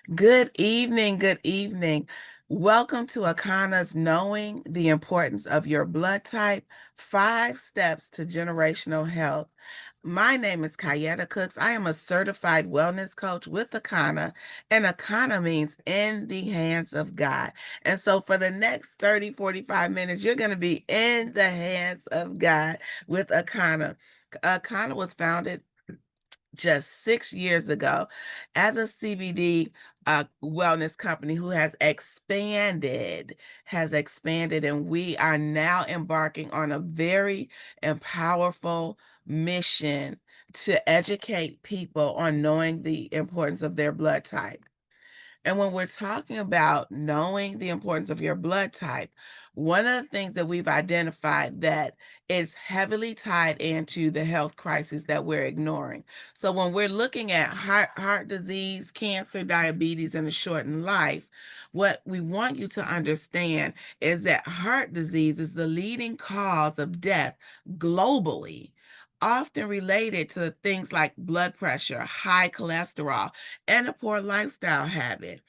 Good evening. Good evening. Welcome to Akana's Knowing the Importance of Your Blood Type, 5 Steps to Generational Health. My name is Kayaetta Cooks. I am a certified wellness coach with Akana, and Akana means in the hands of God. And so for the next 30, 45 minutes, you're going to be in the hands of God with Akana. Akana was founded just 6 years ago as a CBD wellness company who has expanded, and we are now embarking on a very and powerful mission to educate people on knowing the importance of their blood type. And when we're talking about knowing the importance of your blood type, one of the things that we've identified that is heavily tied into the health crisis that we're ignoring. So when we're looking at heart disease, cancer, diabetes, and a shortened life, what we want you to understand is that heart disease is the leading cause of death globally, often related to things like blood pressure, high cholesterol, and a poor lifestyle habit.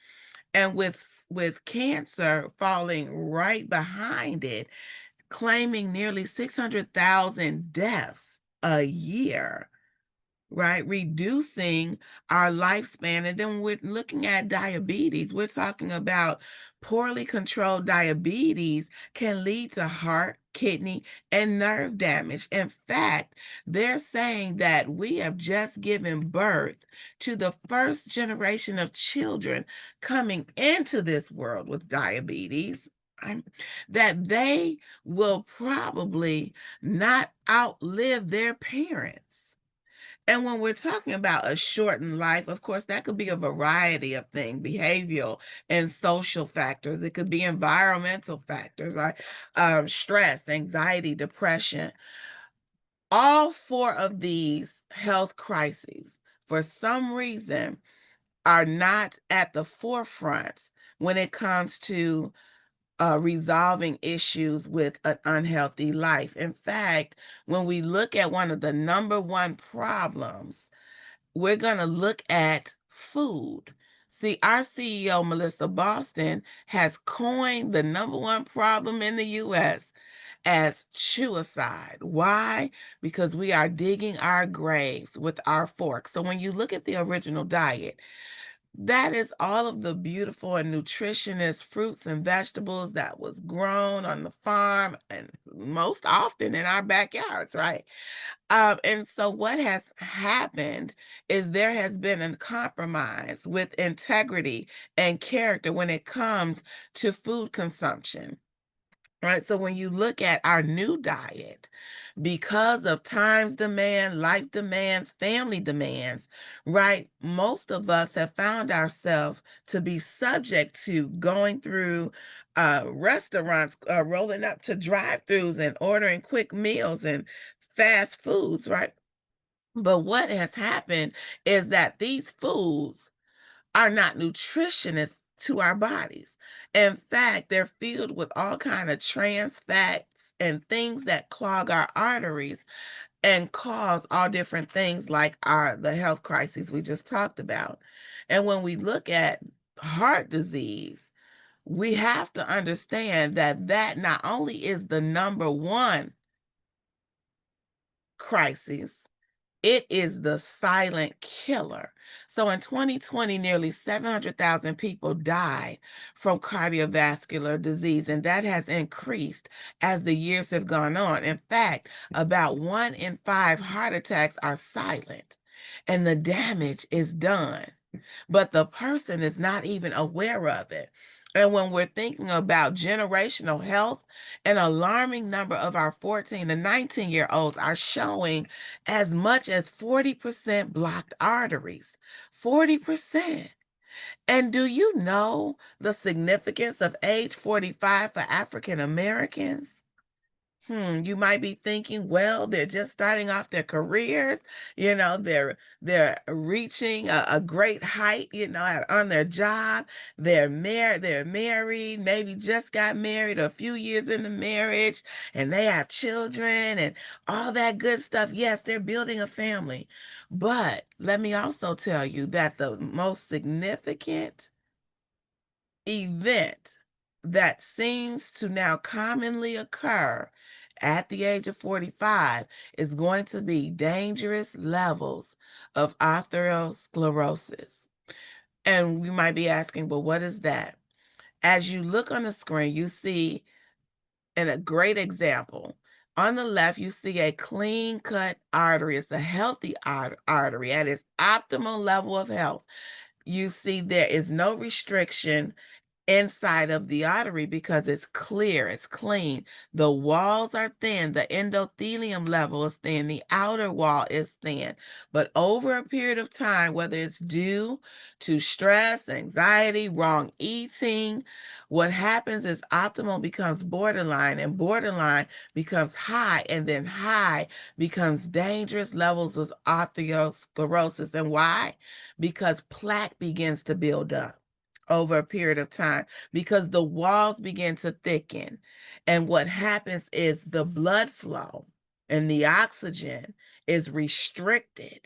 And with cancer falling right behind it, claiming nearly 600,000 deaths a year, right? Reducing our lifespan. And then we're looking at diabetes. We're talking about poorly controlled diabetes can lead to heart, kidney, and nerve damage. In fact, they're saying that we have just given birth to the first generation of children coming into this world with diabetes. I'm- that they will probably not outlive their parents. And when we're talking about a shortened life, of course, that could be a variety of things, behavioral and social factors. It could be environmental factors, like stress, anxiety, depression. All four of these health crises, for some reason, are not at the forefront when it comes to resolving issues with an unhealthy life. In fact, when we look at one of the number one problems, we're going to look at food. See, our CEO, Melissa Boston, has coined the number one problem in the US as chewicide. Why? Because we are digging our graves with our forks. So when you look at the original diet, that is all of the beautiful and nutritious fruits and vegetables that was grown on the farm and most often in our backyards, right? And so what has happened is there has been a compromise with integrity and character when it comes to food consumption. Right. So when you look at our new diet, because of time's demand, life demands, family demands, right? Most of us have found ourselves to be subject to going through restaurants, rolling up to drive-throughs and ordering quick meals and fast foods, right? But what has happened is that these foods are not nutritionists to our bodies. In fact, they're filled with all kind of trans fats and things that clog our arteries and cause all different things like the health crises we just talked about. And when we look at heart disease, we have to understand that that not only is the number one crisis, it is the silent killer. So in 2020, nearly 700,000 people died from cardiovascular disease, and that has increased as the years have gone on. In fact, about 1 in 5 heart attacks are silent, and the damage is done, but the person is not even aware of it. And when we're thinking about generational health, an alarming number of our 14 to 19-year-olds are showing as much as 40% blocked arteries. 40%. And do you know the significance of age 45 for African Americans? You might be thinking, well, they're just starting off their careers, they're reaching a great height, on their job. They're married, maybe just got married a few years into marriage, and they have children and all that good stuff. Yes, they're building a family. But let me also tell you that the most significant event that seems to now commonly occur at the age of 45 is going to be dangerous levels of atherosclerosis. And we might be asking, well, what is that? As you look on the screen, you see, in a great example, on the left, you see a clean cut artery. It's a healthy artery at its optimal level of health. You see, there is no restriction inside of the artery because it's clear, it's clean. The walls are thin, the endothelium level is thin, the outer wall is thin. But over a period of time, whether it's due to stress, anxiety, wrong eating, what happens is optimal becomes borderline, and borderline becomes high, and then high becomes dangerous levels of atherosclerosis. And why? Because plaque begins to build up over a period of time because the walls begin to thicken. And what happens is the blood flow and the oxygen is restricted.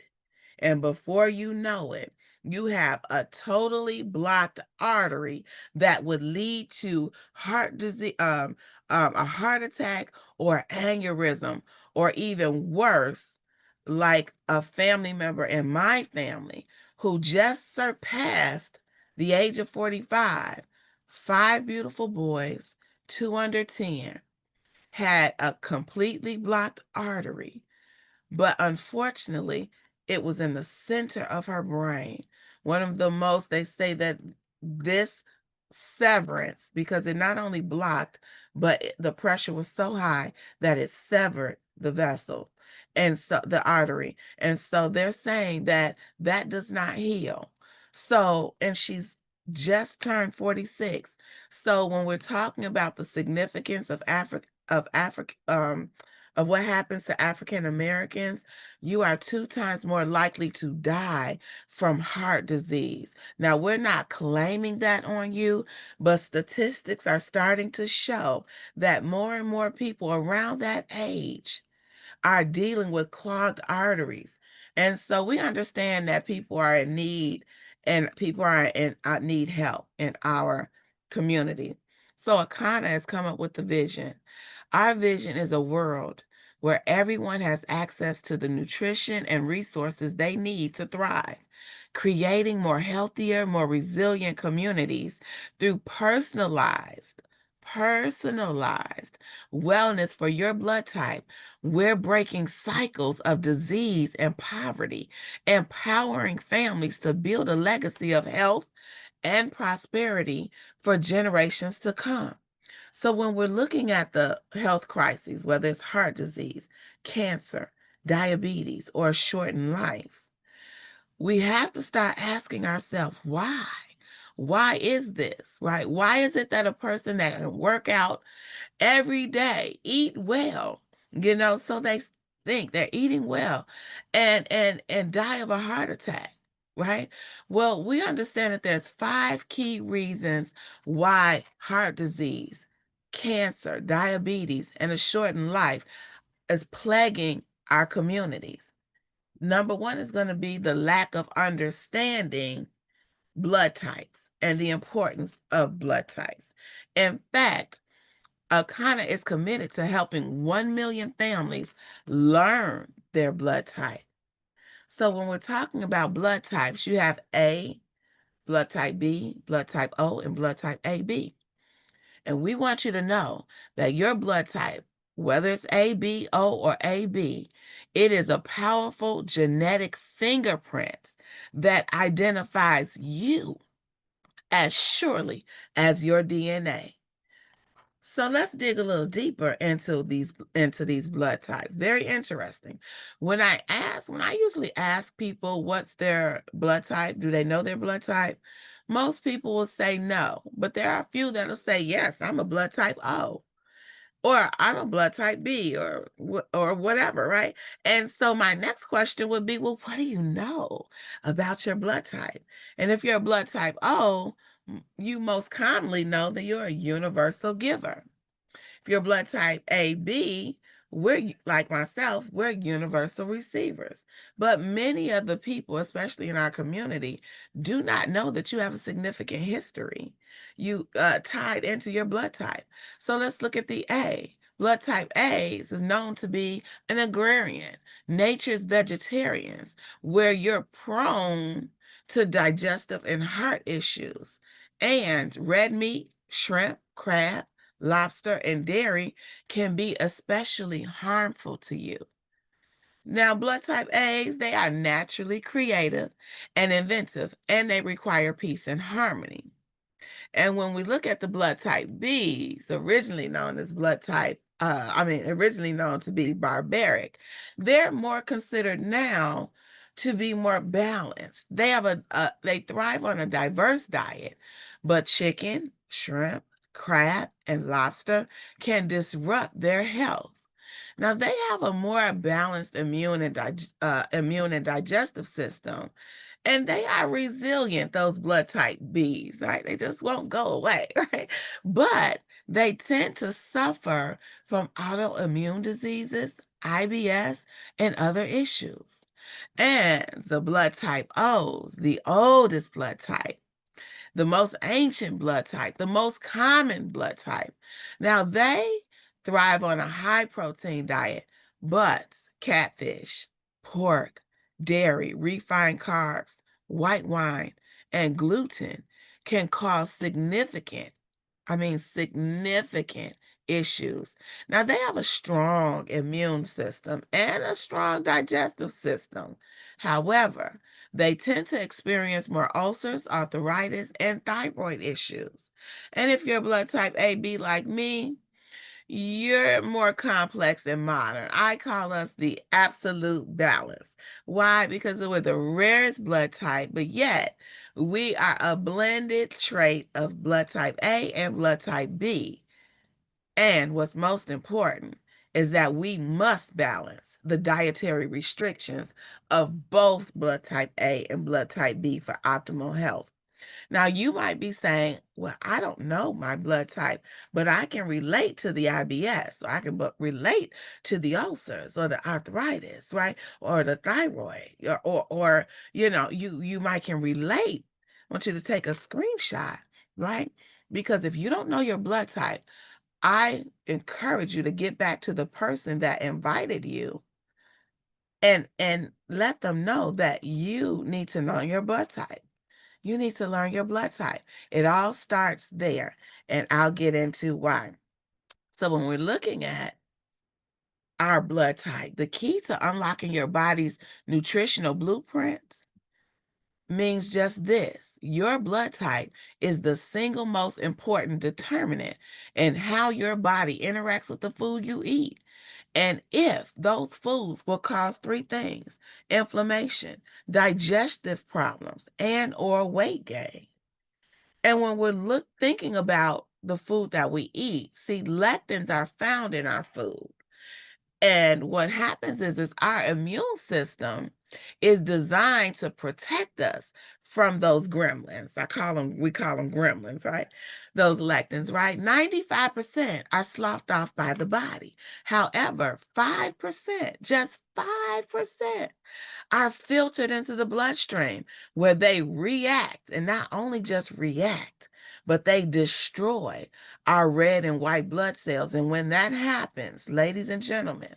And before you know it, you have a totally blocked artery that would lead to heart disease, a heart attack or aneurysm, or even worse, like a family member in my family who just surpassed the age of 45, 5 beautiful boys, 2 under 10, had a completely blocked artery, but unfortunately, it was in the center of her brain. One of the most, they say that this severance, because it not only blocked, but the pressure was so high that it severed the vessel and so the artery. And so they're saying that that does not heal. So, and she's just turned 46. So when we're talking about the significance of Africa, of what happens to African Americans, you are 2 times more likely to die from heart disease. Now, we're not claiming that on you, but statistics are starting to show that more and more people around that age are dealing with clogged arteries. And so we understand that people are in need and people are in need help in our community. So Akana has come up with the vision. Our vision is a world where everyone has access to the nutrition and resources they need to thrive, creating more healthier, more resilient communities through personalized wellness for your blood type. We're breaking cycles of disease and poverty, empowering families to build a legacy of health and prosperity for generations to come. So when we're looking at the health crises, whether it's heart disease, cancer, diabetes, or a shortened life, we have to start asking ourselves, why? Why is this, right? Why is it that a person that can work out every day, eat well, so they think they're eating well and die of a heart attack, right? Well, we understand that there's 5 key reasons why heart disease, cancer, diabetes, and a shortened life is plaguing our communities. Number 1 is going to be the lack of understanding blood types and the importance of blood types. In fact, Akana is committed to helping 1 million families learn their blood type. So when we're talking about blood types, you have A, blood type B, blood type O, and blood type AB. And we want you to know that your blood type, whether it's A, B, O, or AB, it is a powerful genetic fingerprint that identifies you as surely as your DNA. So let's dig a little deeper into these blood types. Very interesting. When I usually ask people what's their blood type, do they know their blood type? Most people will say no, but there are a few that'll say, yes, I'm a blood type O. or I'm a blood type B or whatever, right? And so my next question would be, well, what do you know about your blood type? And if you're a blood type O, you most commonly know that you're a universal giver. If you're blood type AB, like myself, we're universal receivers. But many of the people, especially in our community, do not know that you have a significant history you tied into your blood type. So let's look at the A. Blood type A's is known to be an agrarian, nature's vegetarians, where you're prone to digestive and heart issues. And red meat, shrimp, crab, lobster, and dairy can be especially harmful to you. Now, blood type A's, they are naturally creative and inventive, and they require peace and harmony. And when we look at the blood type Bs, originally known as originally known to be barbaric, they're more considered now to be more balanced. They thrive on a diverse diet, but chicken, shrimp, crab, and lobster can disrupt their health. Now they have a more balanced immune and digestive system, and they are resilient, those blood type Bs, right? They just won't go away, right? But they tend to suffer from autoimmune diseases, IBS, and other issues. And the blood type O's, the oldest blood type, the most ancient blood type, the most common blood type. Now, they thrive on a high protein diet, but catfish, pork, dairy, refined carbs, white wine, and gluten can cause significant issues. Now, they have a strong immune system and a strong digestive system. However, they tend to experience more ulcers, arthritis, and thyroid issues. And if you're blood type AB like me, you're more complex and modern. I call us the absolute balance. Why? Because we're the rarest blood type, but yet we are a blended trait of blood type A and blood type B. And what's most important is that we must balance the dietary restrictions of both blood type A and blood type B for optimal health. Now, you might be saying, well, I don't know my blood type, but I can relate to the IBS, or I can relate to the ulcers or the arthritis, right? Or the thyroid, or you might can relate. I want you to take a screenshot, right? Because if you don't know your blood type, I encourage you to get back to the person that invited you and let them know that you need to know your blood type. You need to learn your blood type. It all starts there, and I'll get into why. So when we're looking at our blood type, the key to unlocking your body's nutritional blueprint means just this. Your blood type is the single most important determinant in how your body interacts with the food you eat. And if those foods will cause three things: inflammation, digestive problems, and or weight gain. And when we're thinking about the food that we eat, see, lectins are found in our food. And what happens is our immune system is designed to protect us from those gremlins. We call them gremlins, right? Those lectins, right? 95% are sloughed off by the body. However, 5%, just 5% are filtered into the bloodstream where they react, and not only just react, but they destroy our red and white blood cells. And when that happens, ladies and gentlemen,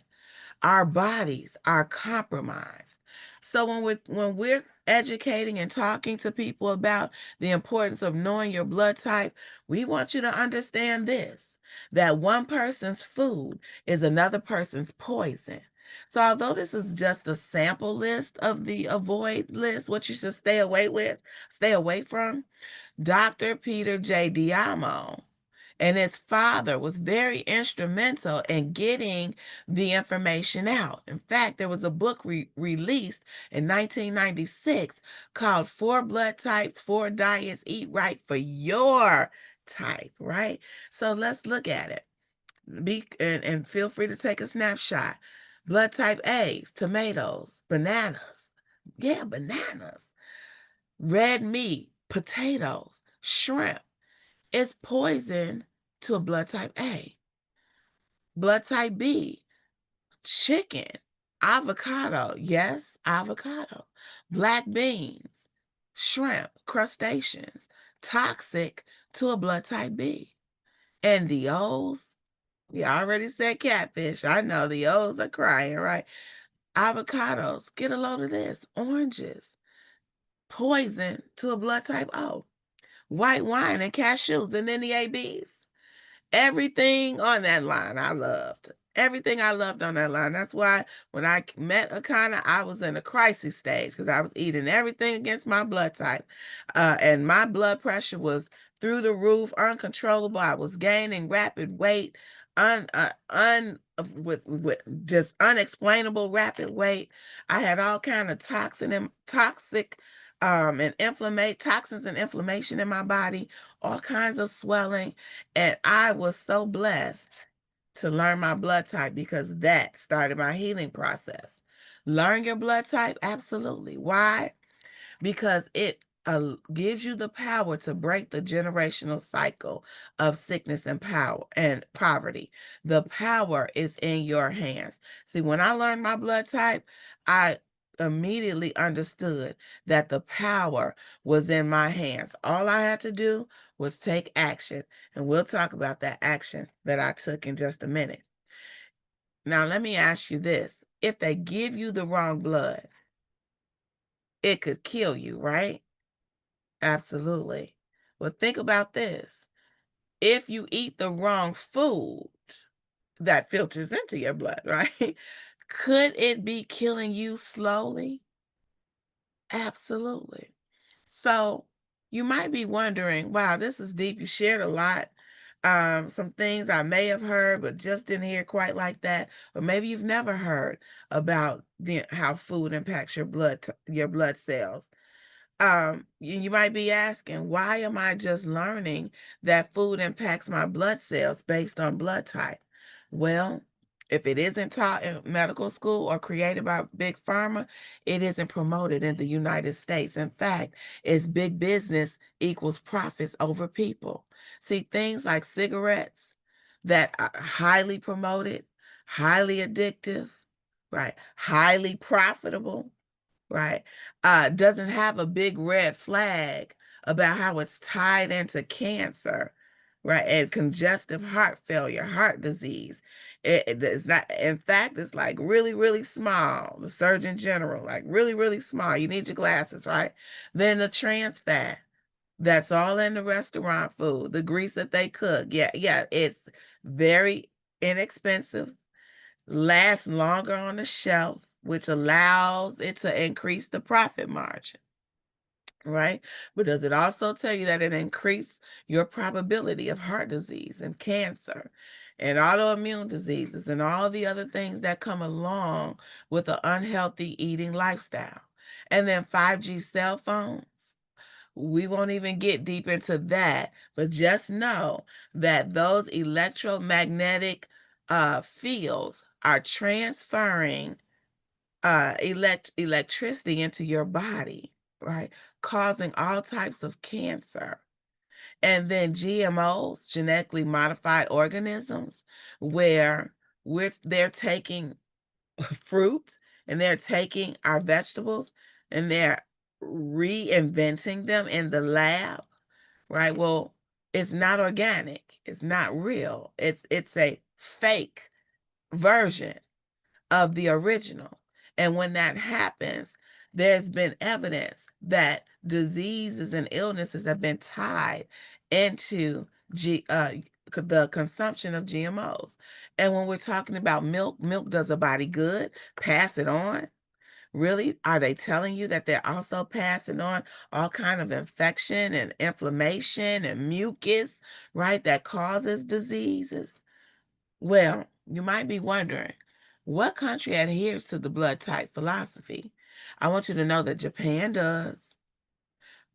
our bodies are compromised. So when we're educating and talking to people about the importance of knowing your blood type, we want you to understand this, that one person's food is another person's poison. So although this is just a sample list of the avoid list, what you should stay away from, Dr. Peter J. Diamo and his father was very instrumental in getting the information out. In fact, there was a book released in 1996 called Four Blood Types, Four Diets, Eat Right for Your Type, right? So let's look at it. And feel free to take a snapshot. Blood type A's, tomatoes, bananas. Yeah, bananas. Red meat, potatoes, shrimp. It's poison to a blood type A. Blood type B, chicken, avocado. Yes, avocado. Black beans, shrimp, crustaceans. Toxic to a blood type B. And the O's, you already said catfish. I know the O's are crying, right? Avocados, get a load of this. Oranges, poison to a blood type O. White wine and cashews, and then the ABs. Everything on that line I loved. Everything I loved on that line. That's why when I met Akana, I was in a crisis stage because I was eating everything against my blood type. And my blood pressure was through the roof, uncontrollable. I was gaining rapid weight, with just unexplainable rapid weight. I had all kind of toxic and toxins and inflammation in my body, all kinds of swelling. And I was so blessed to learn my blood type because that started my healing process. Learn your blood type? Absolutely. Why? Because it gives you the power to break the generational cycle of sickness and power and poverty. The power is in your hands. See, when I learned my blood type, I immediately understood that the power was in my hands. All I had to do was take action, and we'll talk about that action that I took in just a minute. Now, let me ask you this. If they give you the wrong blood, it could kill you, right? Absolutely. Well, think about this. If you eat the wrong food, that filters into your blood, right? Could it be killing you slowly? Absolutely. So you might be wondering, wow, this is deep. You shared a lot. Some things I may have heard, but just didn't hear quite like that. Or maybe you've never heard about how food impacts your blood cells. You might be asking, why am I just learning that food impacts my blood cells based on blood type? Well, if it isn't taught in medical school or created by big pharma, it isn't promoted in the United States. In fact, it's big business equals profits over people. See, things like cigarettes that are highly promoted, highly addictive, right? Highly profitable, right, doesn't have a big red flag about how it's tied into cancer, right, and congestive heart failure, heart disease. It's not, in fact, it's like really, really small. The Surgeon General, like really, really small. You need your glasses, right? Then the trans fat, that's all in the restaurant food, the grease that they cook. Yeah, yeah, it's very inexpensive, lasts longer on the shelf, which allows it to increase the profit margin, right? But does it also tell you that it increases your probability of heart disease and cancer and autoimmune diseases and all the other things that come along with an unhealthy eating lifestyle? And then 5G cell phones. We won't even get deep into that, but just know that those electromagnetic fields are transferring electricity into your body, right? Causing all types of cancer. And then GMOs, genetically modified organisms, where they're taking fruit and they're taking our vegetables and they're reinventing them in the lab, right? Well, it's not organic. It's not real. It's a fake version of the original. And when that happens, there's been evidence that diseases and illnesses have been tied into the consumption of GMOs. And when we're talking about milk, milk does a body good, pass it on. Really? Are they telling you that they're also passing on all kind of infection and inflammation and mucus, right, that causes diseases? Well, you might be wondering, what country adheres to the blood type philosophy? I want you to know that Japan does.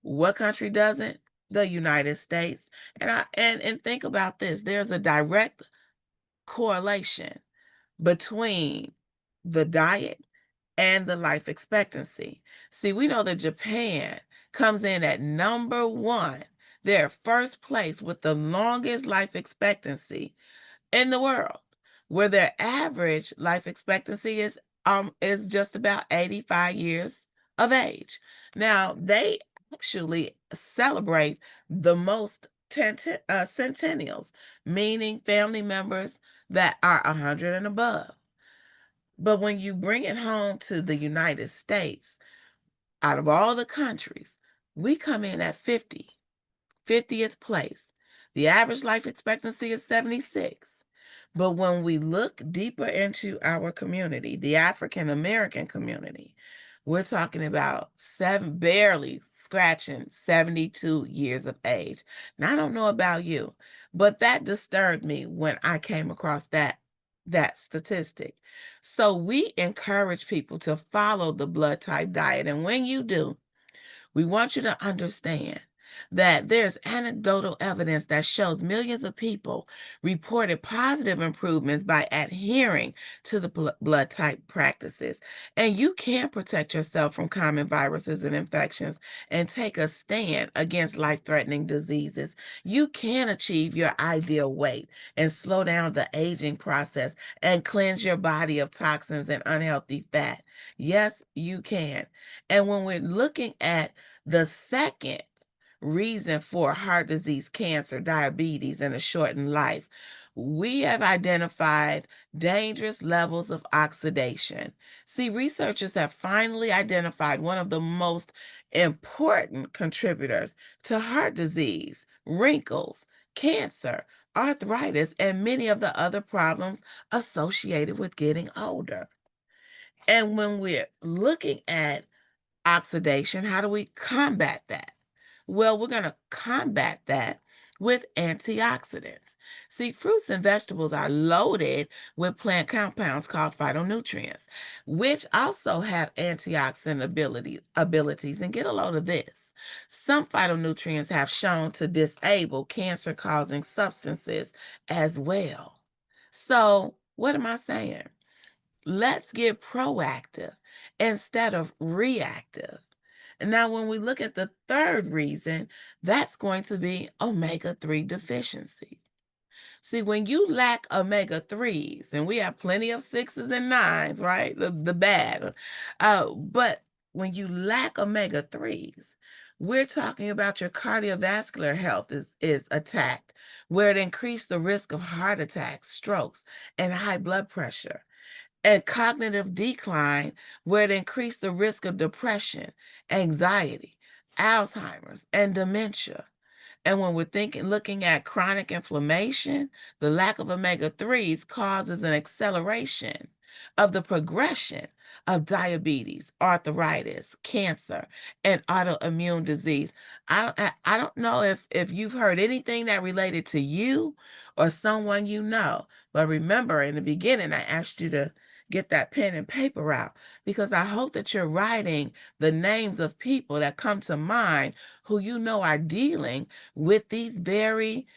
What country doesn't? The United States. And think about this. There's a direct correlation between the diet and the life expectancy. See, we know that Japan comes in at number one. They're first place with the longest life expectancy in the world, where their average life expectancy is just about 85 years of age. Now, they actually celebrate the most centennials, meaning family members that are 100 and above. But when you bring it home to the United States, out of all the countries, we come in at 50th place. The average life expectancy is 76. But when we look deeper into our community, the African American community, we're talking about barely scratching 72 years of age. Now, I don't know about you, but that disturbed me when I came across that statistic. So we encourage people to follow the blood type diet. And when you do, we want you to understand that there's anecdotal evidence that shows millions of people reported positive improvements by adhering to the blood type practices. And you can protect yourself from common viruses and infections and take a stand against life-threatening diseases. You can achieve your ideal weight and slow down the aging process and cleanse your body of toxins and unhealthy fat. Yes, you can. And when we're looking at the second reason for heart disease, cancer, diabetes, and a shortened life, we have identified dangerous levels of oxidation. See, researchers have finally identified one of the most important contributors to heart disease, wrinkles, cancer, arthritis, and many of the other problems associated with getting older. And when we're looking at oxidation, how do we combat that? Well, we're going to combat that with antioxidants. See, fruits and vegetables are loaded with plant compounds called phytonutrients, which also have antioxidant abilities. And get a load of this. Some phytonutrients have shown to disable cancer-causing substances as well. So, what am I saying? Let's get proactive instead of reactive. Now, when we look at the third reason, that's going to be omega-3 deficiency. See, when you lack omega-3s, and we have plenty of sixes and nines, right? The bad. But when you lack omega-3s, we're talking about your cardiovascular health is attacked, where it increased the risk of heart attacks, strokes, and high blood pressure and cognitive decline, where it increased the risk of depression, anxiety, Alzheimer's, and dementia. And when we're looking at chronic inflammation, the lack of omega-3s causes an acceleration of the progression of diabetes, arthritis, cancer, and autoimmune disease. I don't know if you've heard anything that related to you or someone you know, but remember in the beginning, I asked you to get that pen and paper out because I hope that you're writing the names of people that come to mind who you know are dealing with these very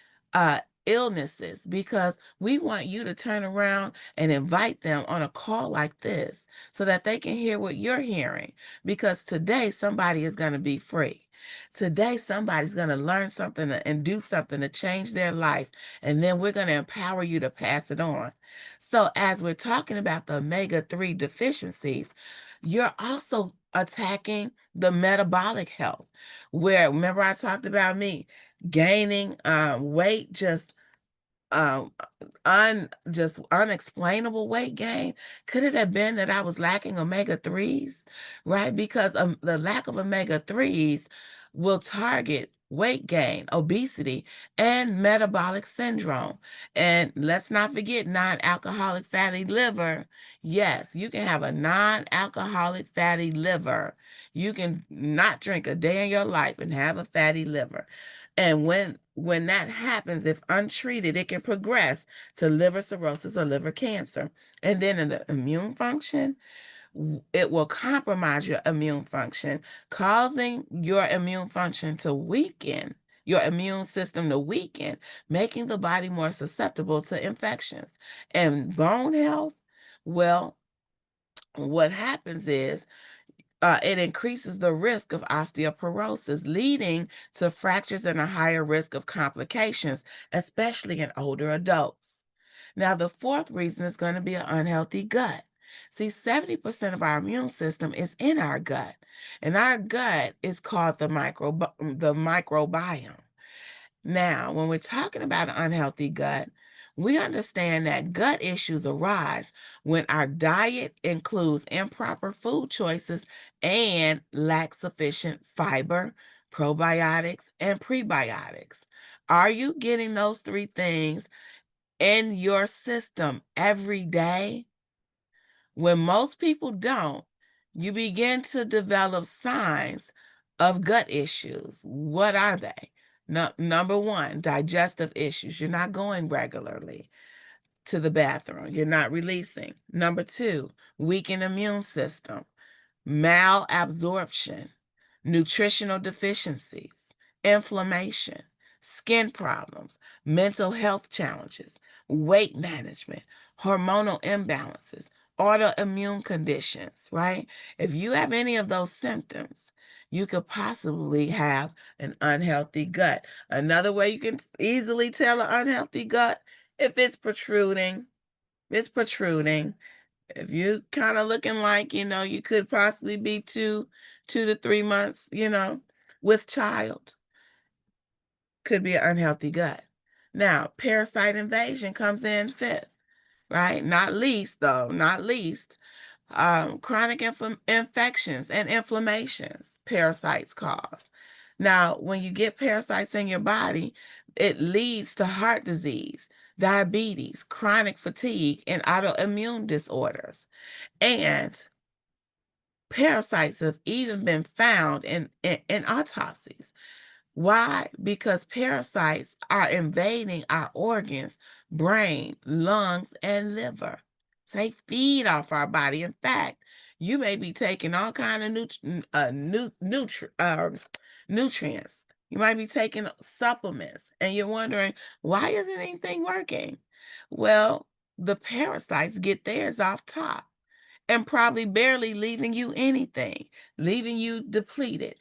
illnesses, because we want you to turn around and invite them on a call like this so that they can hear what you're hearing, because today somebody is going to be free. Today, somebody's going to learn something and do something to change their life, and then we're going to empower you to pass it on. So, as we're talking about the omega-3 deficiencies, you're also attacking the metabolic health, where remember I talked about me gaining weight, um just unexplainable weight gain. Could it have been that I was lacking omega-3s, right? Because the lack of omega-3s will target weight gain, obesity, and metabolic syndrome. And let's not forget non-alcoholic fatty liver. Yes, you can have a non-alcoholic fatty liver. You can not drink a day in your life and have a fatty liver. And when that happens, if untreated, it can progress to liver cirrhosis or liver cancer. And then in the immune function, it will compromise your immune function, causing your immune function to weaken your immune system to weaken, making the body more susceptible to infections. And bone health, well, what happens is it increases the risk of osteoporosis, leading to fractures and a higher risk of complications, especially in older adults. Now, the fourth reason is going to be an unhealthy gut. See, 70% of our immune system is in our gut, and our gut is called the microbiome. Now, when we're talking about an unhealthy gut, we understand that gut issues arise when our diet includes improper food choices and lacks sufficient fiber, probiotics, and prebiotics. Are you getting those three things in your system every day? When most people don't, you begin to develop signs of gut issues. What are they? Number one, digestive issues. You're not going regularly to the bathroom. You're not releasing. Number two, weakened immune system, malabsorption, nutritional deficiencies, inflammation, skin problems, mental health challenges, weight management, hormonal imbalances, autoimmune conditions, right? If you have any of those symptoms, you could possibly have an unhealthy gut. Another way you can easily tell an unhealthy gut, if it's protruding, if you kind of looking like, you could possibly be 2 to 3 months, with child, could be an unhealthy gut. Now, parasite invasion comes in fifth, right? Not least, though, not least. Chronic infections and inflammations parasites cause. Now, when you get parasites in your body, it leads to heart disease, diabetes, chronic fatigue, and autoimmune disorders. And parasites have even been found in autopsies. Why? Because parasites are invading our organs, brain, lungs, and liver. So they feed off our body. In fact, you may be taking all kind of nutrients. You might be taking supplements, and you're wondering, why isn't anything working? Well, the parasites get theirs off top and probably barely leaving you anything, leaving you depleted.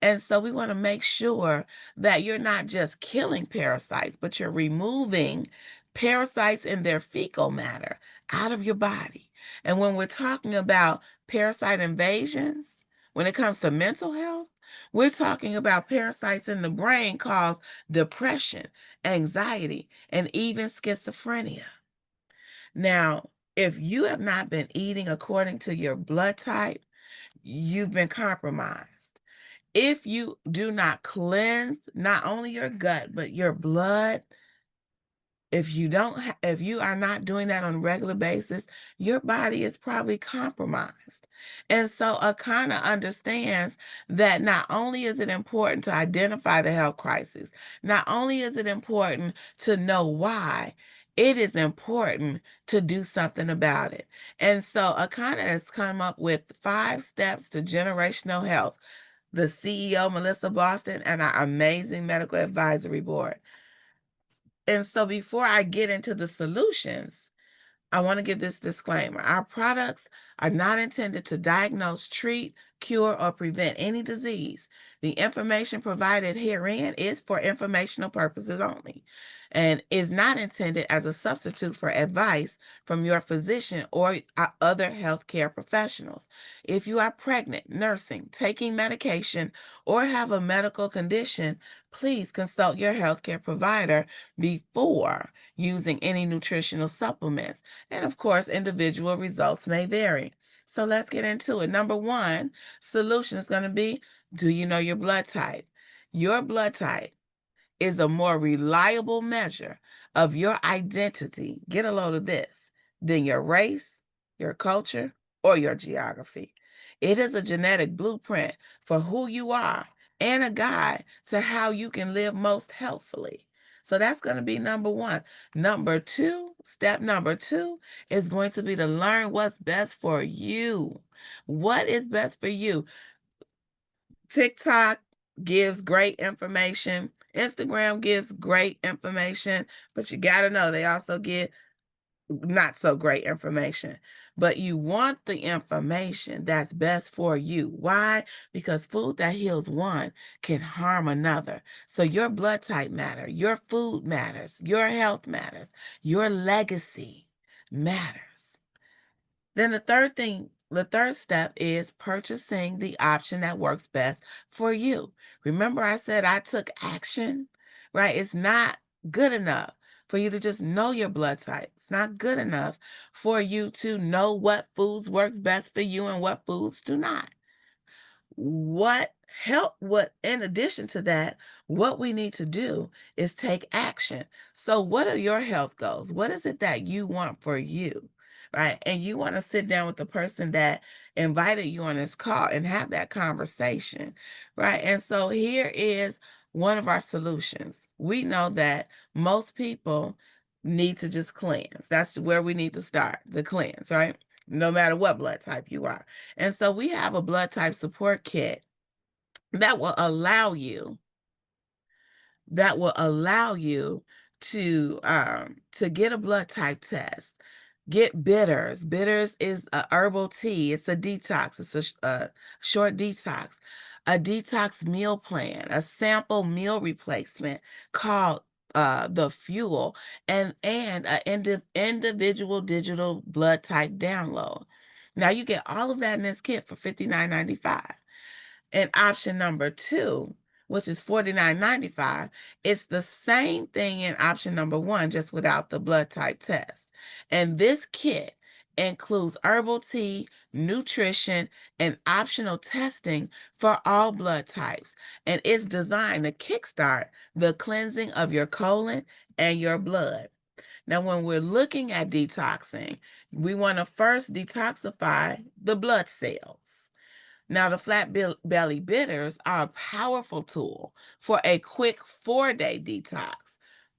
And so we want to make sure that you're not just killing parasites, but you're removing parasites and their fecal matter out of your body. And when we're talking about parasite invasions, when it comes to mental health, we're talking about parasites in the brain cause depression, anxiety, and even schizophrenia. Now, if you have not been eating according to your blood type, you've been compromised. If you do not cleanse not only your gut, but your blood, if you are not doing that on a regular basis, your body is probably compromised. And so Akana understands that not only is it important to identify the health crisis, not only is it important to know why, it is important to do something about it. And so Akana has come up with 5 steps to generational health. The CEO, Melissa Boston, and our amazing medical advisory board. And so before I get into the solutions, I want to give this disclaimer. Our products are not intended to diagnose, treat, cure, or prevent any disease. The information provided herein is for informational purposes only and is not intended as a substitute for advice from your physician or other healthcare professionals. If you are pregnant, nursing, taking medication, or have a medical condition, please consult your healthcare provider before using any nutritional supplements. And of course, individual results may vary. So let's get into it. Number one, solution is going to be, do you know your blood type? Your blood type is a more reliable measure of your identity, get a load of this, than your race, your culture, or your geography. It is a genetic blueprint for who you are and a guide to how you can live most healthfully. So that's going to be number one. Step number two is going to be to learn what's best for you. What is best for you? TikTok gives great information. Instagram gives great information, but you got to know they also give not so great information. But you want the information that's best for you. Why? Because food that heals one can harm another. So your blood type matters, your food matters, your health matters, your legacy matters. Then the third step is purchasing the option that works best for you. Remember, I said I took action, right? It's not good enough for you to just know your blood type. It's not good enough for you to know what foods works best for you and what foods do not. What in addition to that, what we need to do is take action. So what are your health goals? What is it that you want for you? Right? And you want to sit down with the person that invited you on this call and have that conversation. Right? And so here is one of our solutions. We know that most people need to just cleanse. That's where we need to start, the cleanse, right? No matter what blood type you are. And so we have a blood type support kit that will allow you to get a blood type test. Get bitters. Bitters is a herbal tea. It's a detox. It's a short detox. A detox meal plan, a sample meal replacement called the fuel, and a individual digital blood type download. Now you get all of that in this kit for $59.95. And option number two, which is $49.95, it's the same thing in option number one, just without the blood type test. And this kit includes herbal tea, nutrition, and optional testing for all blood types. And it's designed to kickstart the cleansing of your colon and your blood. Now, when we're looking at detoxing, we want to first detoxify the blood cells. Now, the belly bitters are a powerful tool for a quick 4-day detox.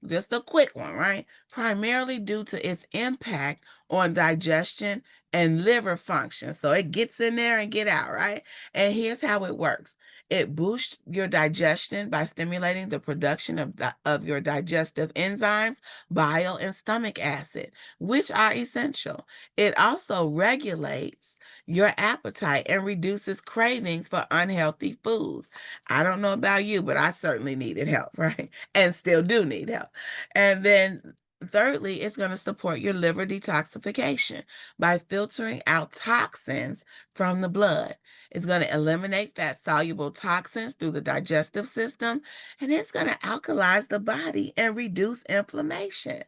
Just a quick one, right? Primarily due to its impact on digestion and liver function. So it gets in there and get out, right? And here's how it works. It boosts your digestion by stimulating the production of your digestive enzymes, bile, and stomach acid, which are essential. It also regulates your appetite and reduces cravings for unhealthy foods. I don't know about you, but I certainly needed help, right? And still do need help. And then thirdly, it's going to support your liver detoxification by filtering out toxins from the blood. It's going to eliminate fat-soluble toxins through the digestive system, and it's going to alkalize the body and reduce inflammation.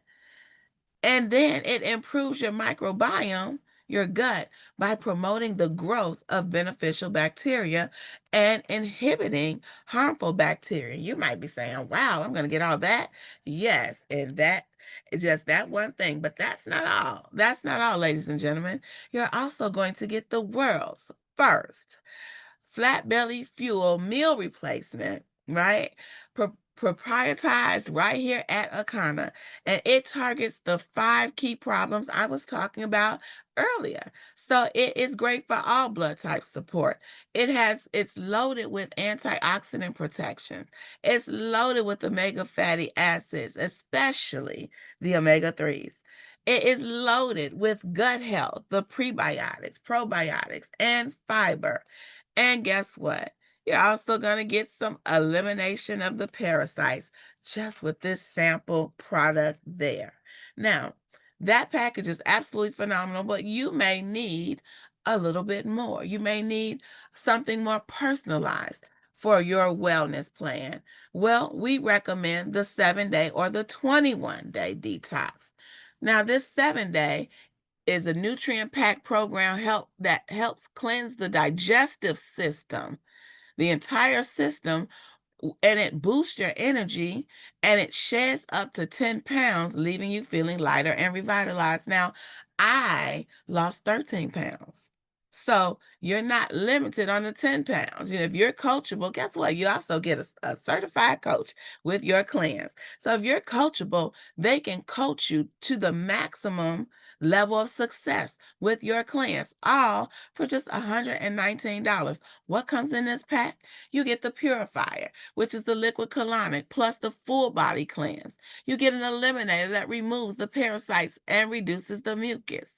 And then it improves your microbiome, your gut, by promoting the growth of beneficial bacteria and inhibiting harmful bacteria. You might be saying, wow, I'm going to get all that. Yes, and that just that one thing, but that's not all. That's not all, ladies and gentlemen. You're also going to get the world's first flat belly fuel meal replacement, right? Proprietized right here at Akana. And it targets the 5 key problems I was talking about earlier. So it is great for all blood type support. It's loaded with antioxidant protection. It's loaded with omega fatty acids, especially the omega 3s. It is loaded with gut health, the prebiotics, probiotics, and fiber. And guess what? You're also going to get some elimination of the parasites just with this sample product there. Now, that package is absolutely phenomenal, but you may need a little bit more. You may need something more personalized for your wellness plan. Well, we recommend the 7-day or the 21-day detox. Now, this 7-day is a nutrient-packed program that helps cleanse the digestive system, the entire system, and it boosts your energy, and it sheds up to 10 pounds, leaving you feeling lighter and revitalized. Now, I lost 13 pounds. So you're not limited on the 10 pounds. If you're coachable, guess what? You also get a certified coach with your cleanse. So if you're coachable, they can coach you to the maximum level of success with your clients, all for just $119. What comes in this pack? You get the purifier, which is the liquid colonic, plus the full body cleanse. You get an eliminator that removes the parasites and reduces the mucus.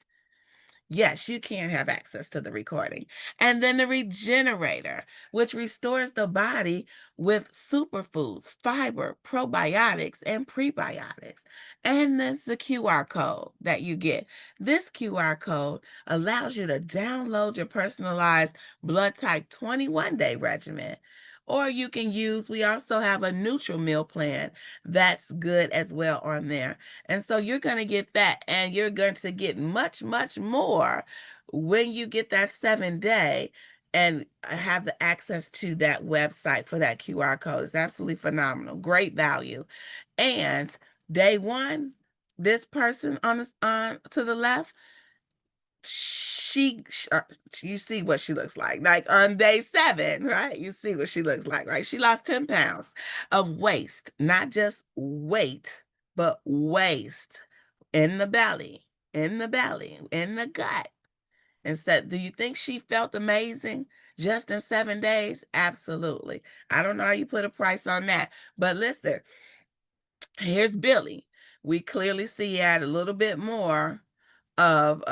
Yes, you can have access to the recording. And then the regenerator, which restores the body with superfoods, fiber, probiotics, and prebiotics. And then the QR code that you get. This QR code allows you to download your personalized blood type 21-day regimen. Or you can use, we also have a neutral meal plan that's good as well on there. And so you're going to get that, and you're going to get much, much more when you get that 7-day and have the access to that website for that QR code. It's absolutely phenomenal. Great value. And day one, this person on to the left, you see what she looks like on day 7, right? You see what she looks like, right? She lost 10 pounds of waste, not just weight, but waste in the belly, in the gut. And said, do you think she felt amazing just in 7 days? Absolutely. I don't know how you put a price on that, but listen, here's Billy. We clearly see had a little bit more of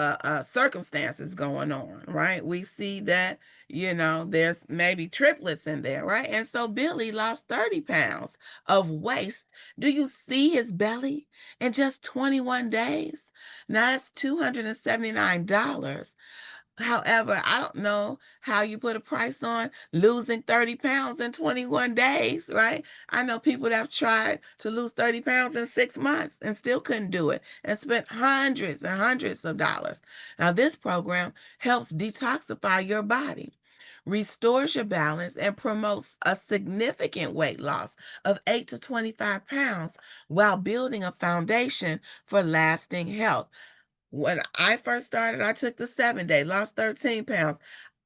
circumstances going on, right? We see that, there's maybe triplets in there, right? And so Billy lost 30 pounds of waste. Do you see his belly in just 21 days? Now that's $279. However, I don't know how you put a price on losing 30 pounds in 21 days, right? I know people that have tried to lose 30 pounds in 6 months and still couldn't do it and spent hundreds and hundreds of dollars. Now, this program helps detoxify your body, restores your balance, and promotes a significant weight loss of 8 to 25 pounds while building a foundation for lasting health. When I first started, I took the 7-day, lost 13 pounds.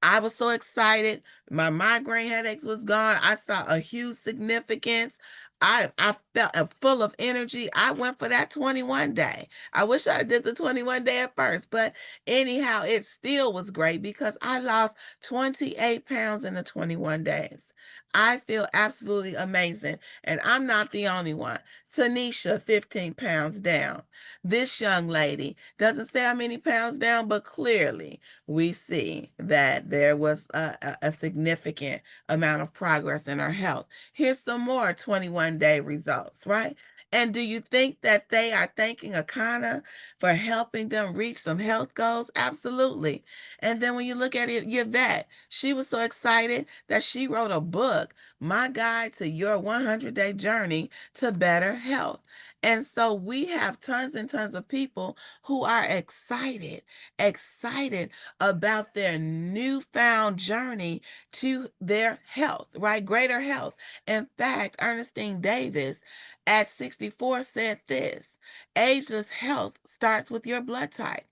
I was so excited. My migraine headaches was gone. I saw a huge significance. I felt full of energy. I went for that 21 day. I wish I did the 21 day at first, but anyhow, it still was great because I lost 28 pounds in the 21 days. I feel absolutely amazing. And I'm not the only one. Tanisha, 15 pounds down. This young lady doesn't say how many pounds down, but clearly we see that there was a significant amount of progress in her health. Here's some more 21-day results, right? And do you think that they are thanking Akana for helping them reach some health goals? Absolutely. And then when you look at it, Yvette, she was so excited that she wrote a book, My Guide to Your 100-Day Journey to Better Health. And so we have tons and tons of people who are excited about their newfound journey to their health, right? Greater health. In fact, Ernestine Davis at 64 said this: ageless health starts with your blood type.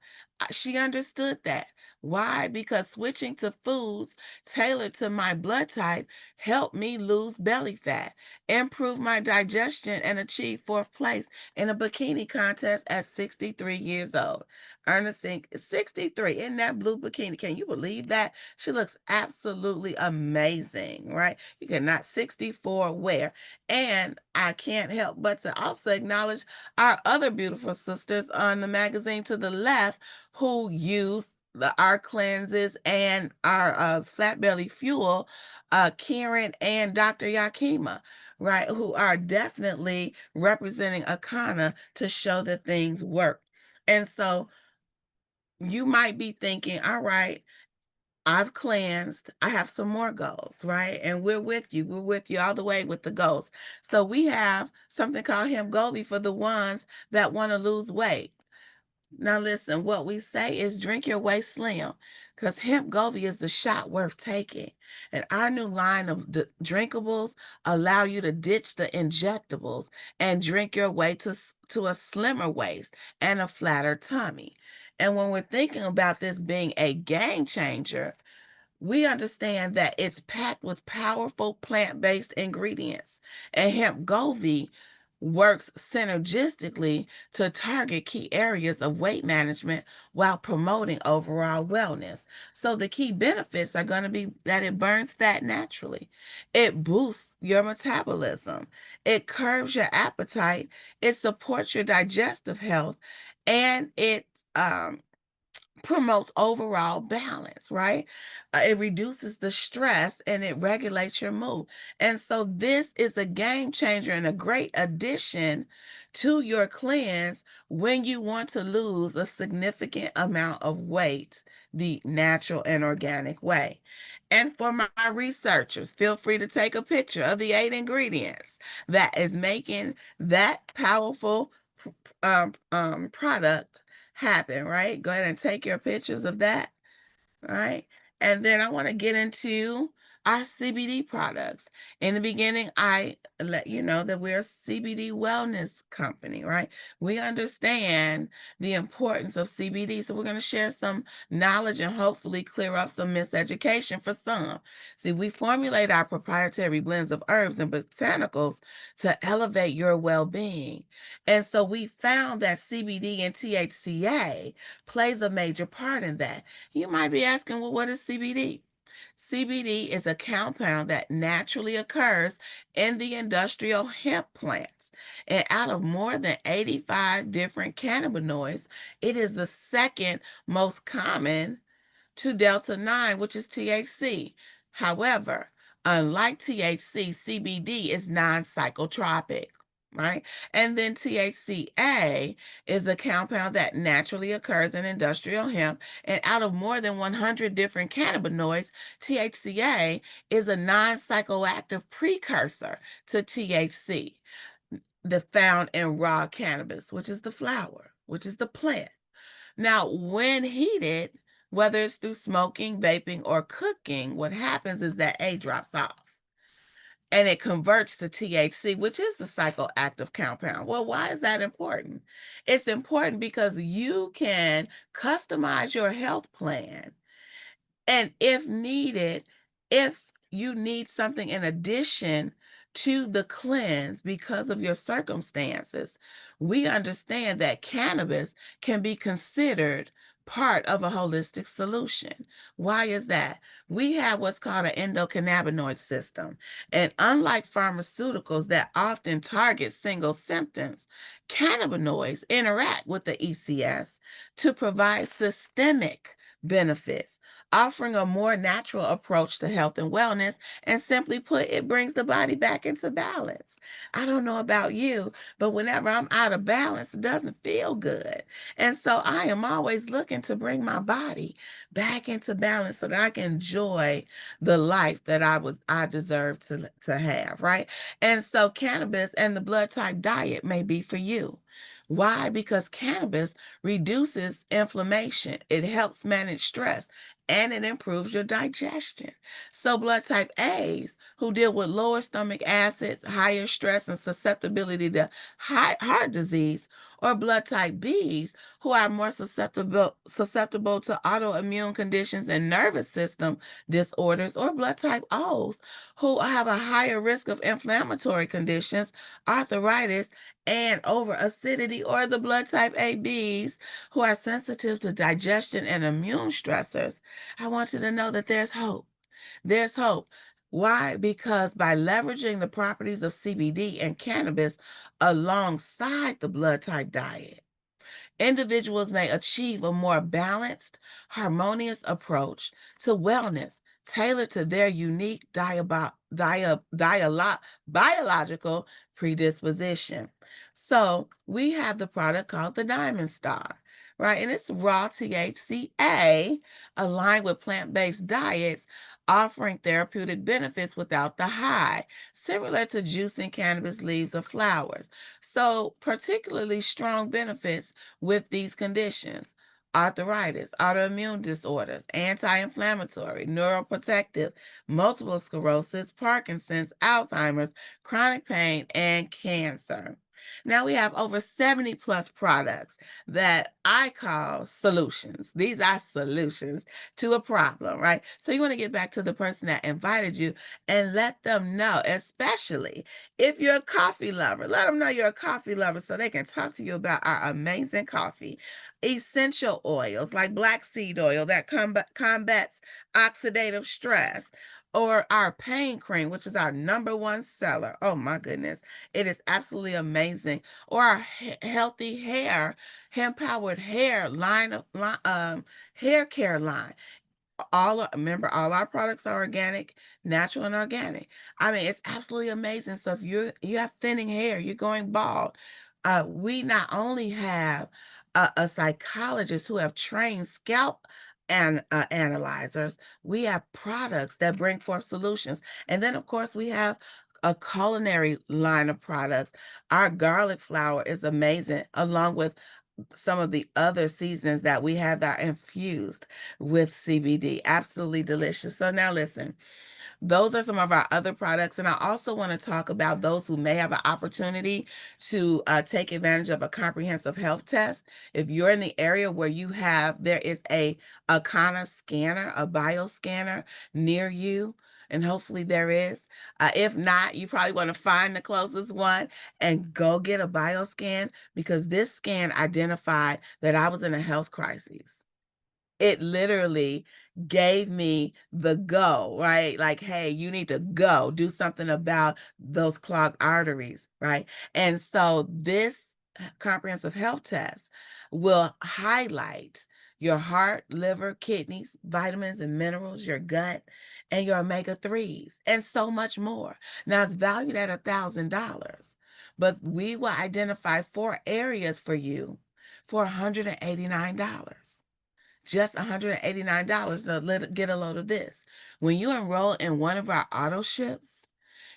She understood that. Why? Because switching to foods tailored to my blood type helped me lose belly fat, improve my digestion, and achieve 4th place in a bikini contest at 63 years old. Ernestine, 63 in that blue bikini. Can you believe that? She looks absolutely amazing, right? You cannot 64 wear. And I can't help but to also acknowledge our other beautiful sisters on the magazine to the left who use our cleanses and our flat belly fuel, Karen and Dr. Yakima, right, who are definitely representing Akana to show that things work. And so you might be thinking, all right, I've cleansed. I have some more goals, right? And we're with you. We're with you all the way with the goals. So we have something called Hemp Gobi for the ones that want to lose weight. Now listen, what we say is drink your way slim, because Hemp Govi is the shot worth taking. And our new line of drinkables allow you to ditch the injectables and drink your way to a slimmer waist and a flatter tummy. And when we're thinking about this being a game changer, we understand that it's packed with powerful plant-based ingredients. And Hemp Govi works synergistically to target key areas of weight management while promoting overall wellness. So the key benefits are going to be that it burns fat naturally, it boosts your metabolism, it curbs your appetite, it supports your digestive health, and it um, promotes overall balance, right? It reduces the stress and it regulates your mood. And so this is a game changer and a great addition to your cleanse when you want to lose a significant amount of weight the natural and organic way. And for my researchers, feel free to take a picture of the 8 ingredients that is making that powerful product happen, right? Go ahead and take your pictures of that. All right. And then I want to get into our CBD products. In the beginning, I let you know that we're a CBD wellness company, right? We understand the importance of CBD. So we're going to share some knowledge and hopefully clear up some miseducation for some. See, we formulate our proprietary blends of herbs and botanicals to elevate your well-being. And so we found that CBD and THCA plays a major part in that. You might be asking, well, what is CBD? CBD is a compound that naturally occurs in the industrial hemp plants. And out of more than 85 different cannabinoids, it is the second most common to delta 9, which is THC. However, unlike THC, CBD is non psychotropic. Right? And then THCA is a compound that naturally occurs in industrial hemp. And out of more than 100 different cannabinoids, THCA is a non psychoactive precursor to THC, the found in raw cannabis, which is the flower, which is the plant. Now, when heated, whether it's through smoking, vaping, or cooking, what happens is that A drops off and it converts to THC, which is the psychoactive compound. Well, why is that important? It's important because you can customize your health plan, and if needed, if you need something in addition to the cleanse because of your circumstances, we understand that cannabis can be considered part of a holistic solution. Why is that? We have what's called an endocannabinoid system. And unlike pharmaceuticals that often target single symptoms, cannabinoids interact with the ECS to provide systemic benefits, offering a more natural approach to health and wellness. And simply put, it brings the body back into balance. I don't know about you, but whenever I'm out of balance, it doesn't feel good. And so I am always looking to bring my body back into balance so that I can enjoy the life that I deserve to have, right? And so cannabis and the blood type diet may be for you. Why? Because cannabis reduces inflammation, it helps manage stress, and it improves your digestion. So, blood type A's who deal with lower stomach acids, higher stress, and susceptibility to heart disease, or blood type B's who are more susceptible to autoimmune conditions and nervous system disorders, or blood type O's who have a higher risk of inflammatory conditions, arthritis, and over acidity, or the blood type ABs who are sensitive to digestion and immune stressors. I want you to know that there's hope. There's hope. Why? Because by leveraging the properties of CBD and cannabis alongside the blood type diet, individuals may achieve a more balanced, harmonious approach to wellness tailored to their unique biological predisposition. So we have the product called the Diamond Star, right? And it's raw THCA aligned with plant-based diets, offering therapeutic benefits without the high, similar to juicing cannabis leaves or flowers. So particularly strong benefits with these conditions: arthritis, autoimmune disorders, anti-inflammatory, neuroprotective, multiple sclerosis, Parkinson's, Alzheimer's, chronic pain, and cancer. Now we have over 70 plus products that I call solutions. These are solutions to a problem, right? So you want to get back to the person that invited you and let them know, especially if you're a coffee lover, let them know you're a coffee lover so they can talk to you about our amazing coffee. Essential oils like black seed oil that combats oxidative stress, or our pain cream, which is our number one seller. Oh my goodness, it is absolutely amazing. Or our healthy hair, hemp powered hair line of hair care line. Remember, all our products are organic, natural and organic. I mean, it's absolutely amazing. So if you have thinning hair, you're going bald, we not only have a psychologist who have trained scalp and analyzers, we have products that bring forth solutions. And then of course we have a culinary line of products. Our garlic flour is amazing, along with some of the other seasons that we have that are infused with CBD. Absolutely delicious. So now listen, those are some of our other products. And I also want to talk about those who may have an opportunity to take advantage of a comprehensive health test. If you're in the area where there is a kind scanner, a bioscanner near you, and hopefully there is. If not, you probably want to find the closest one and go get a bioscan, because this scan identified that I was in a health crisis. It literally gave me the go, right? Like, hey, you need to go do something about those clogged arteries, right? And so this comprehensive health test will highlight your heart, liver, kidneys, vitamins and minerals, your gut, and your omega-3s, and so much more. Now it's valued at $1,000, but we will identify 4 areas for you for $189. Just $189 to get a load of this. When you enroll in one of our auto ships,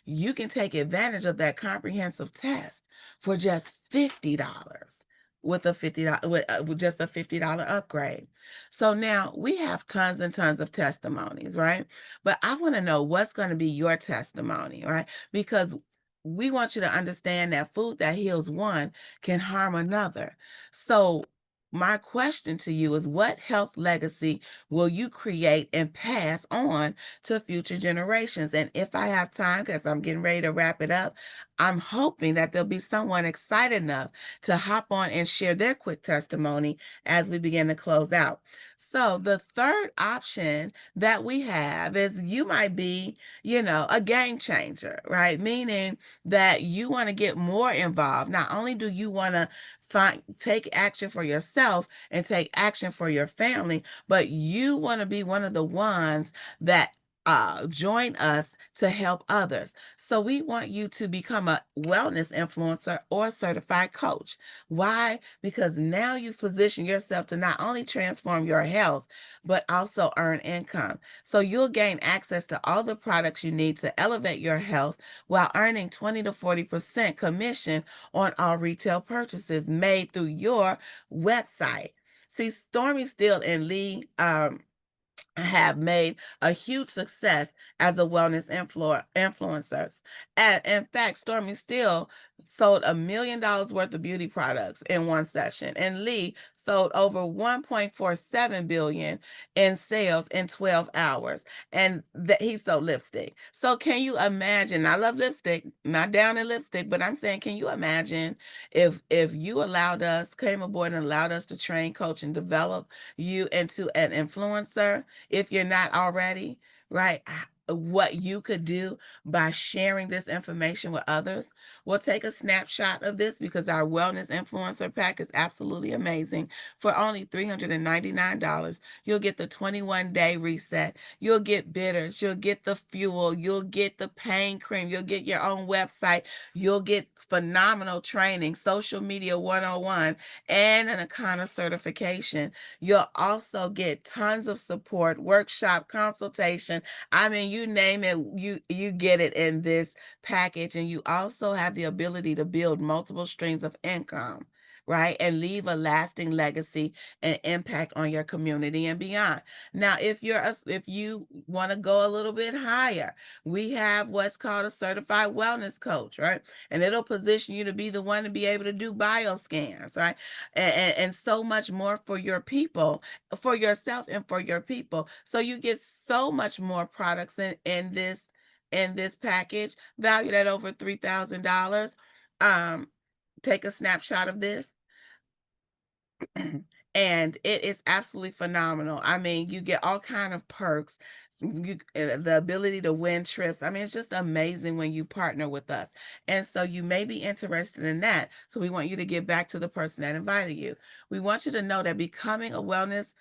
you can take advantage of that comprehensive test for just $50 with a $50 with just a $50 upgrade. So now we have tons and tons of testimonies, right? But I want to know what's going to be your testimony, right? Because we want you to understand that food that heals one can harm another. So my question to you is, what health legacy will you create and pass on to future generations? And if I have time, because I'm getting ready to wrap it up, I'm hoping that there'll be someone excited enough to hop on and share their quick testimony as we begin to close out. So the third option that we have is, you might be, a game changer, right? Meaning that you want to get more involved. Not only do you want to take action for yourself and take action for your family, but you want to be one of the ones that join us to help others. So we want you to become a wellness influencer or a certified coach. Why? Because now you've positioned yourself to not only transform your health, but also earn income. So you'll gain access to all the products you need to elevate your health while earning 20 to 40% commission on all retail purchases made through your website. See, Stormy Steele and Lee have made a huge success as a wellness influencers. And in fact, Stormy Steele sold $1 million worth of beauty products in one session, and Lee sold over 1.47 billion in sales in 12 hours. And that he sold lipstick. So can you imagine? I love lipstick, not down in lipstick, but I'm saying, can you imagine if you came aboard and allowed us to train, coach, and develop you into an influencer, if you're not already, right? What you could do by sharing this information with others. We'll take a snapshot of this, because our wellness influencer pack is absolutely amazing. For only $399, you'll get the 21-day reset. You'll get bitters. You'll get the fuel. You'll get the pain cream. You'll get your own website. You'll get phenomenal training, social media 101, and an Akana certification. You'll also get tons of support, workshop, consultation. I mean, you name it, you get it in this package. And you also have the ability to build multiple streams of income, right? And leave a lasting legacy and impact on your community and beyond. Now, if you want to go a little bit higher, we have what's called a certified wellness coach, right? And it'll position you to be the one to be able to do bioscans, right? And so much more for your people, for yourself and for your people. So you get so much more products in this package valued at over $3,000. Um, take a snapshot of this. And it is absolutely phenomenal. I mean, you get all kind of perks, the ability to win trips. I mean, it's just amazing when you partner with us. And so you may be interested in that. So we want you to get back to the person that invited you. We want you to know that becoming a wellness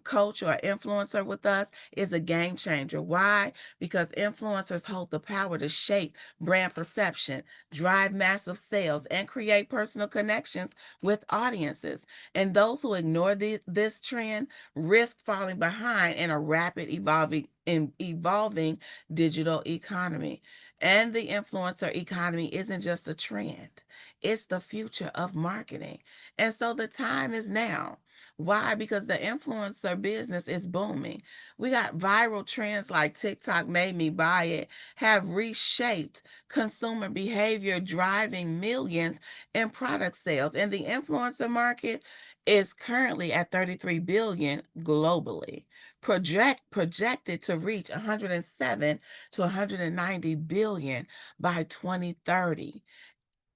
coach or influencer with us is a game changer. Why? Because influencers hold the power to shape brand perception, drive massive sales, and create personal connections with audiences. And those who ignore this trend risk falling behind in a rapid evolving digital economy. And the influencer economy isn't just a trend, it's the future of marketing. And so the time is now. Why? Because the influencer business is booming. We got viral trends like TikTok made me buy it, have reshaped consumer behavior, driving millions in product sales. And the influencer market is currently at 33 billion globally, projected to reach 107 to 190 billion by 2030.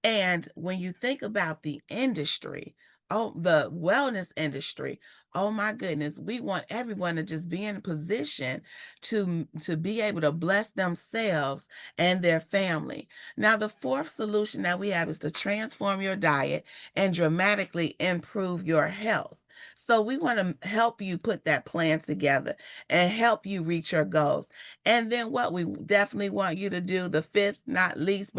And when you think about the industry, oh, the wellness industry, oh my goodness, we want everyone to just be in a position to be able to bless themselves and their family. Now, the fourth solution that we have is to transform your diet and dramatically improve your health. So we want to help you put that plan together and help you reach your goals. And then what we definitely want you to do, the fifth, not least,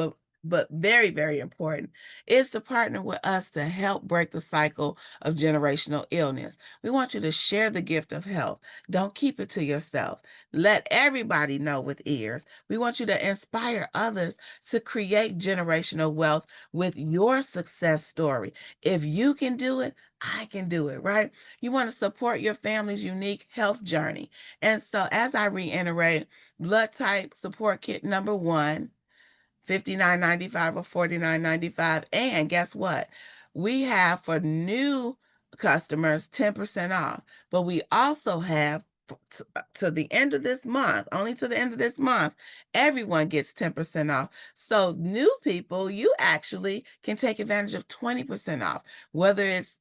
but very, very important, is to partner with us to help break the cycle of generational illness. We want you to share the gift of health. Don't keep it to yourself. Let everybody know with ears. We want you to inspire others to create generational wealth with your success story. If you can do it, I can do it, right? You want to support your family's unique health journey. And so, as I reiterate, blood type support kit number one, $59.95 or $49.95. And guess what? We have for new customers 10% off, but we also have to the end of this month, only to the end of this month, everyone gets 10% off. So new people, you actually can take advantage of 20% off, whether it's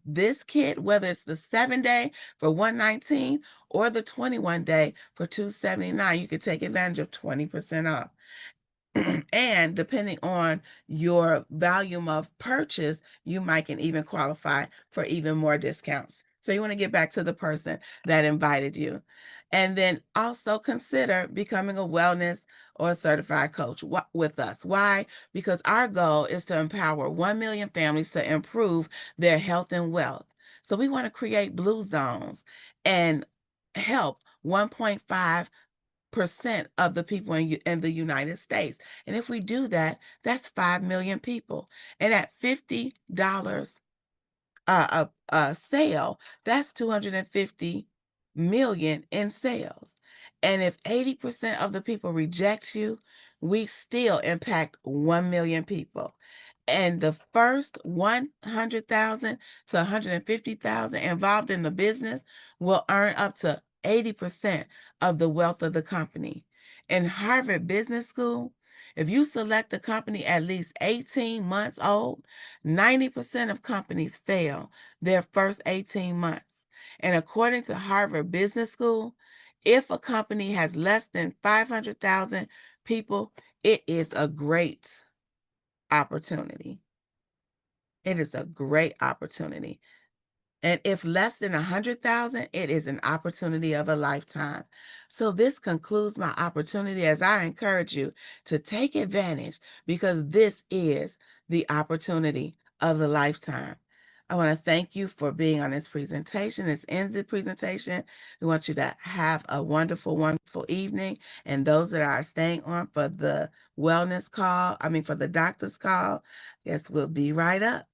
this kit, whether it's the 7-day for $119 or the 21-day for $279, you can take advantage of 20% off. And depending on your volume of purchase, you might can even qualify for even more discounts. So you want to get back to the person that invited you. And then also consider becoming a wellness or a certified coach with us. Why? Because our goal is to empower 1 million families to improve their health and wealth. So we want to create blue zones and help 1.5% of the people in the United States. And if we do that, that's 5 million people. And at $50 a sale, that's 250 million in sales. And if 80% of the people reject you, we still impact 1 million people. And the first 100,000 to 150,000 involved in the business will earn up to 80% of the wealth of the company. In Harvard Business School, if you select a company at least 18 months old, 90% of companies fail their first 18 months. And according to Harvard Business School, if a company has less than 500,000 people, it is a great opportunity. It is a great opportunity. And if less than 100,000, it is an opportunity of a lifetime. So this concludes my opportunity as I encourage you to take advantage because this is the opportunity of the lifetime. I want to thank you for being on this presentation. This ends the presentation. We want you to have a wonderful, wonderful evening. And those that are staying on for the wellness call, for the doctor's call, yes, we'll be right up.